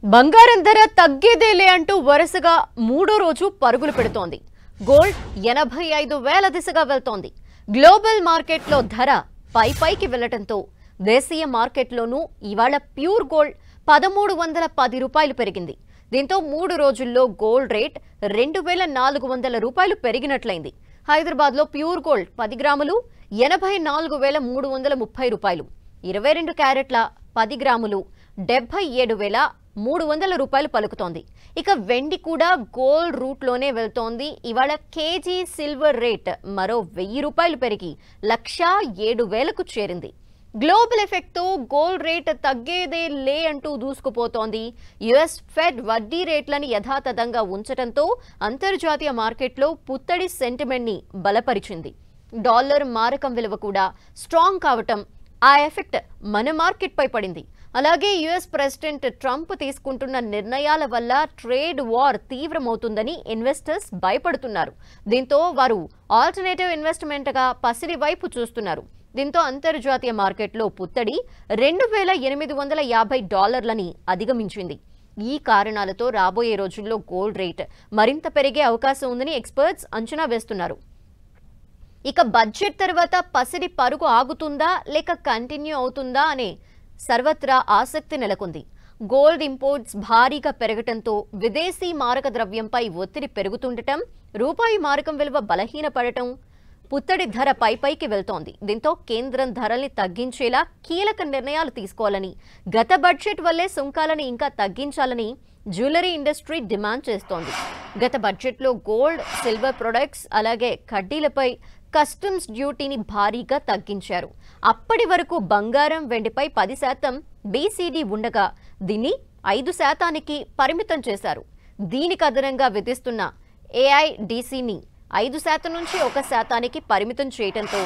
బంగారం ధర తగ్గేదేలే అంటూ వరుసగా మూడో రోజు పరుగులు పెడుతోంది. గోల్డ్ 85,000 దిశగా వెళ్తోంది. గ్లోబల్ మార్కెట్లో ధర పైకి వెళ్లడంతో దేశీయ మార్కెట్లోనూ ఇవాళ ప్యూర్ గోల్డ్ 1,310 రూపాయలు పెరిగింది. దీంతో మూడు రోజుల్లో గోల్డ్ రేట్ 2,400 రూపాయలు పెరిగినట్లయింది. హైదరాబాద్లో ప్యూర్ గోల్డ్ 10 గ్రాములు 84,330 రూపాయలు, 22 క్యారెట్ల 10 గ్రాములు 77,300 రూపాయలు పలుకుతోంది. ఇక వెండి కూడా గోల్డ్ రూట్లోనే వెళ్తోంది. ఇవాళ కేజీ సిల్వర్ రేట్ మరో 1,000 రూపాయలు పెరిగి 1,07,000కు చేరింది. గ్లోబల్ ఎఫెక్ట్తో గోల్డ్ రేట్ తగ్గేదే లే అంటూ దూసుకుపోతోంది. యుఎస్ ఫెడ్ వడ్డీ రేట్లను యథాతథంగా ఉంచడంతో అంతర్జాతీయ మార్కెట్లో పుత్తడి సెంటిమెంట్ని బలపరిచింది. డాలర్ మారకం విలువ కూడా స్ట్రాంగ్ కావటం ఆ ఎఫెక్ట్ మన మార్కెట్పై పడింది. అలాగే యుఎస్ ప్రెసిడెంట్ ట్రంప్ తీసుకుంటున్న నిర్ణయాల వల్ల ట్రేడ్ వార్ తీవ్రమవుతుందని ఇన్వెస్టర్స్ భయపడుతున్నారు. దీంతో వారు ఆల్టర్నేటివ్ ఇన్వెస్ట్మెంట్గా పసిడి వైపు చూస్తున్నారు. దీంతో అంతర్జాతీయ మార్కెట్లో పుత్తడి $2,850 అధిగమించింది. ఈ కారణాలతో రాబోయే రోజుల్లో గోల్డ్ రేట్ మరింత పెరిగే అవకాశం ఉందని ఎక్స్పర్ట్స్ అంచనా వేస్తున్నారు. ఇక బడ్జెట్ తర్వాత పసిడి పరుగు ఆగుతుందా లేక కంటిన్యూ అవుతుందా అనే సర్వత్రా ఆసక్తి నెలకొంది. గోల్డ్ ఇంపోర్ట్స్ భారీగా పెరగటంతో విదేశీ మారక ద్రవ్యంపై ఒత్తిడి పెరుగుతుండటం, రూపాయి మారకం విలువ బలహీనపడటం, పుత్తడి ధర పైకి వెళ్తోంది. దీంతో కేంద్రం ధరల్ని తగ్గించేలా కీలక నిర్ణయాలు తీసుకోవాలని, గత బడ్జెట్ వల్లే సుంకాలని ఇంకా తగ్గించాలని జ్యువెలరీ ఇండస్ట్రీ డిమాండ్ చేస్తోంది. గత బడ్జెట్లో గోల్డ్, సిల్వర్ ప్రొడక్ట్స్ అలాగే కడ్డీలపై కస్టమ్స్ డ్యూటీని భారీగా తగ్గించారు. అప్పటి వరకు బంగారం, వెండిపై 10% బీసీడీ ఉండగా దీన్ని 5%కి పరిమితం చేశారు. దీనికి అదనంగా విధిస్తున్న ఏఐడిసిని 5% నుంచి 1%కి పరిమితం చేయడంతో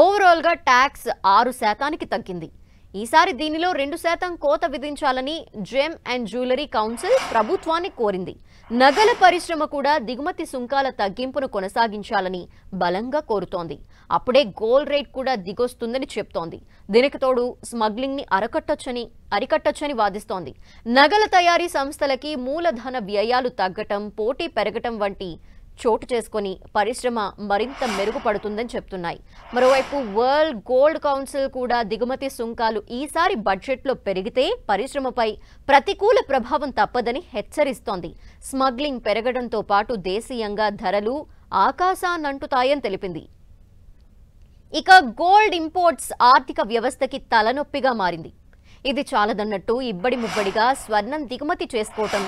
ఓవరాల్గా ట్యాక్స్ 6%కి తగ్గింది. ఈసారి దీనిలో 2% కోత విధించాలని జెమ్ అండ్ జ్యువెలరీ కౌన్సిల్ ప్రభుత్వాన్ని కోరింది. నగల పరిశ్రమ కూడా దిగుమతి సుంకాల తగ్గింపును కొనసాగించాలని బలంగా కోరుతోంది. అప్పుడే గోల్డ్ రేట్ కూడా దిగొస్తుందని చెప్తోంది. దీనికి తోడు స్మగ్లింగ్ ని అరికట్టొచ్చని వాదిస్తోంది. నగల తయారీ సంస్థలకి మూలధన వ్యయాలు తగ్గటం, పోటీ పెరగటం వంటి చోటు చేసుకుని పరిశ్రమ మరింత మెరుగుపడుతుందని చెప్తున్నాయి. మరోవైపు వరల్డ్ గోల్డ్ కౌన్సిల్ కూడా దిగుమతి సుంకాలు ఈసారి బడ్జెట్లో పెరిగితే పరిశ్రమపై ప్రతికూల ప్రభావం తప్పదని హెచ్చరిస్తోంది. స్మగ్లింగ్ పెరగడంతో పాటు దేశీయంగా ధరలు ఆకాశాన్నంటుతాయని తెలిపింది. ఇక గోల్డ్ ఇంపోర్ట్స్ ఆర్థిక వ్యవస్థకి తలనొప్పిగా మారింది. ఇది చాలదన్నట్టు ఇబ్బడి ముబ్బడిగా స్వర్ణం దిగుమతి చేసుకోవటం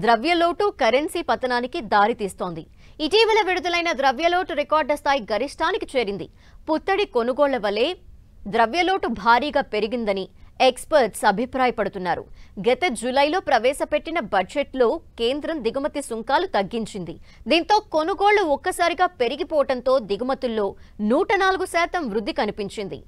ద్రవ్యలోటు, కరెన్సీ పతనానికి దారితీస్తోంది. ఇటీవల విడుదలైన ద్రవ్యలోటు రికార్డు స్థాయి గరిష్టానికి చేరింది. పుత్తడి కొనుగోళ్ల వల్లే ద్రవ్యలోటు భారీగా పెరిగిందని ఎక్స్పర్ట్స్ అభిప్రాయపడుతున్నారు. గత జూలైలో ప్రవేశపెట్టిన బడ్జెట్లో కేంద్రం దిగుమతి సుంకాలు తగ్గించింది. దీంతో కొనుగోళ్లు ఒక్కసారిగా పెరిగిపోవడంతో దిగుమతుల్లో 104% వృద్ధి కనిపించింది.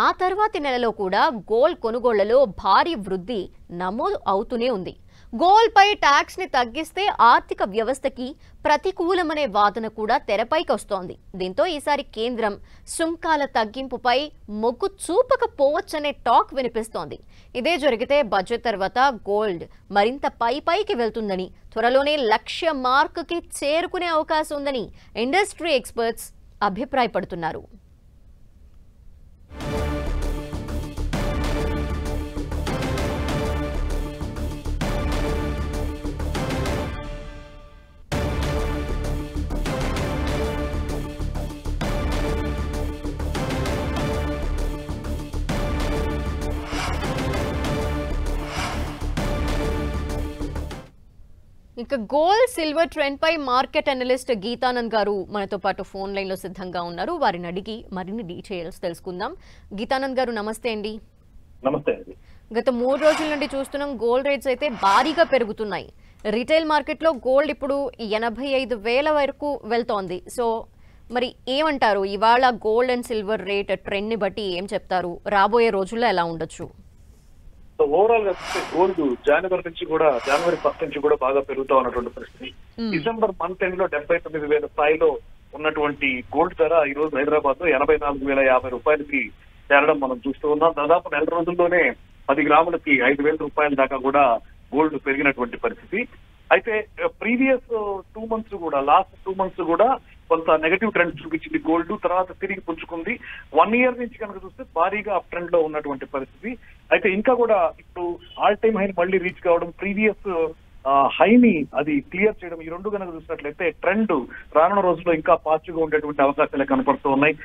ఆ తర్వాతి నెలలో కూడా గోల్డ్ కొనుగోళ్లలో భారీ వృద్ధి నమోదు అవుతూనే ఉంది. గోల్డ్ పై ట్యాక్స్ ని తగ్గిస్తే ఆర్థిక వ్యవస్థకి ప్రతికూలమనే వాదన కూడా తెరపైకి వస్తోంది. దీంతో ఈసారి కేంద్రం సుంకాల తగ్గింపుపై మొగ్గు చూపకపోవచ్చనే టాక్ వినిపిస్తోంది. ఇదే జరిగితే బడ్జెట్ తర్వాత గోల్డ్ మరింత పైకి వెళ్తుందని, త్వరలోనే 1,00,000 మార్కుకి చేరుకునే అవకాశం ఉందని ఇండస్ట్రీ ఎక్స్పర్ట్స్ అభిప్రాయపడుతున్నారు. ఇక గోల్డ్, సిల్వర్ ట్రెండ్ పై మార్కెట్ అనలిస్ట్ గీతానంద్ గారు మనతో పాటు ఫోన్ లైన్ లో సిద్ధంగా ఉన్నారు. వారిని అడిగి మరిన్ని డీటెయిల్స్ తెలుసుకుందాం. గీతానంద్ గారు నమస్తే అండి. నమస్తే అండి. గత 3 రోజుల నుండి చూస్తున్నాం గోల్డ్ రేట్స్ అయితే భారీగా పెరుగుతున్నాయి. రిటైల్ మార్కెట్ లో గోల్డ్ ఇప్పుడు 85,000 వరకు వెళ్తోంది. సో మరి ఏమంటారు, ఇవాళ gold and silver rate trend ని బట్టి ఏం చెప్తారు? రాబోయే రోజుల్లో ఎలా ఉండొచ్చు? ఓవరాల్ గా గోల్డ్ జనవరి 1st నుంచి కూడా బాగా పెరుగుతా ఉన్నటువంటి పరిస్థితి. డిసెంబర్ మంత్ ఎండ్ లో 79,000 స్థాయిలో ఉన్నటువంటి గోల్డ్ ధర ఈ రోజు హైదరాబాద్ లో 84,050 రూపాయలకి చేరడం మనం చూస్తూ ఉన్నాం. దాదాపు నెల రోజుల్లోనే 10 గ్రాములకి 5,000 రూపాయల దాకా కూడా గోల్డ్ పెరిగినటువంటి పరిస్థితి. అయితే ప్రీవియస్ 2 months కూడా, లాస్ట్ 2 months కూడా కొంత నెగటివ్ ట్రెండ్ చూపించింది గోల్డ్, తర్వాత తిరిగి పుంజుకుంది. 1 year నుంచి కనుక చూస్తే భారీగా అప్ ట్రెండ్ లో ఉన్నటువంటి పరిస్థితి. అయితే ఇంకా కూడా ఇప్పుడు ఆల్ టైమ్ హైని మళ్ళీ రీచ్ కావడం, ప్రీవియస్ హైని అది క్లియర్ చేయడం, ఈ రెండు కనుక చూసినట్లయితే ట్రెండ్ రానున్న రోజుల్లో ఇంకా పాజిటివ్గా ఉండేటువంటి అవకాశాలు కనపడుతూ ఉన్నాయి.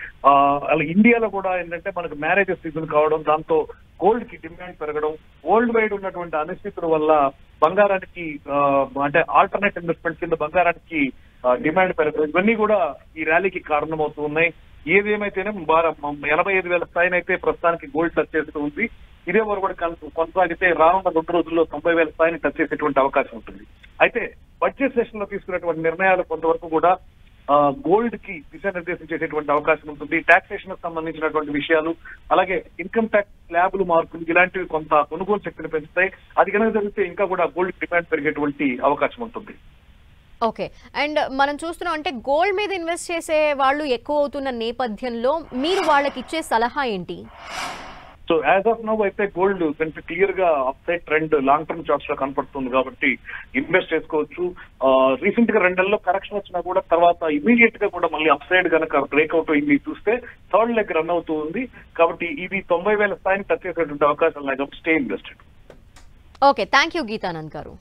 అలా ఇండియాలో కూడా ఏంటంటే మనకు మ్యారేజెస్ సీజన్ కావడం, దాంతో గోల్డ్ కి డిమాండ్ పెరగడం, వరల్డ్ వైడ్ ఉన్నటువంటి అనిశ్చితుల వల్ల బంగారానికి అంటే ఆల్టర్నేట్ ఇన్వెస్ట్మెంట్ కింద బంగారానికి డిమాండ్ పెరగడం, ఇవన్నీ కూడా ఈ ర్యాలీకి కారణమవుతూ ఉన్నాయి. ఏదేమైతేనే 85,000 స్థాయిని అయితే ప్రస్తుతానికి గోల్డ్ టచ్ చేస్తూ ఉంది. ఇదే వరకు కూడా కొనసాగితే రానున్న 2 రోజుల్లో 90,000 స్థాయిని టచ్ చేసేటువంటి అవకాశం ఉంటుంది. అయితే బడ్జెట్ సెషన్ లో తీసుకున్నటువంటి నిర్ణయాలు కొంతవరకు కూడా గోల్డ్ కి దిశానిర్దేశం చేసేటువంటి అవకాశం ఉంటుంది. టాక్సేషన్ కు సంబంధించినటువంటి విషయాలు, అలాగే ఇన్కమ్ ట్యాక్స్ స్లాబులు మార్పులు, ఇలాంటివి కొంత కొనుగోలు శక్తిని పెంచుతాయి. అది కనుక జరిగితే ఇంకా కూడా గోల్డ్ డిమాండ్ పెరిగేటువంటి అవకాశం ఉంటుంది. ఓకే, అండ్ మనం చూస్తున్నాం అంటే గోల్డ్ మీద ఇన్వెస్ట్ చేసే వాళ్ళు ఎక్కువ అవుతున్న నేపథ్యంలో మీరు వాళ్ళకి ఇచ్చే సలహా ఏంటి? సో యాజ్ ఆఫ్ నౌ అయితే గోల్డ్ కొంచెం క్లియర్ గా up side trend long term charts లో కనపడుతుంది కాబట్టి ఇన్వెస్ట్ చేసుకోవచ్చు. రీసెంట్ గా 2 నెలల్లో కరెక్షన్ వచ్చినా కూడా తర్వాత ఇమీడియట్ గా కూడా మళ్ళీ అప్ సైడ్ కనుక బ్రేక్అవుట్ అయింది చూస్తే థర్డ్ లెగ్ రన్ అవుతూ ఉంది. కాబట్టి ఇది 90,000 స్థాయిని టచ్ చేసేటువంటి అవకాశం లేదు. Stay invested. Okay, thank you Geetanand గారు.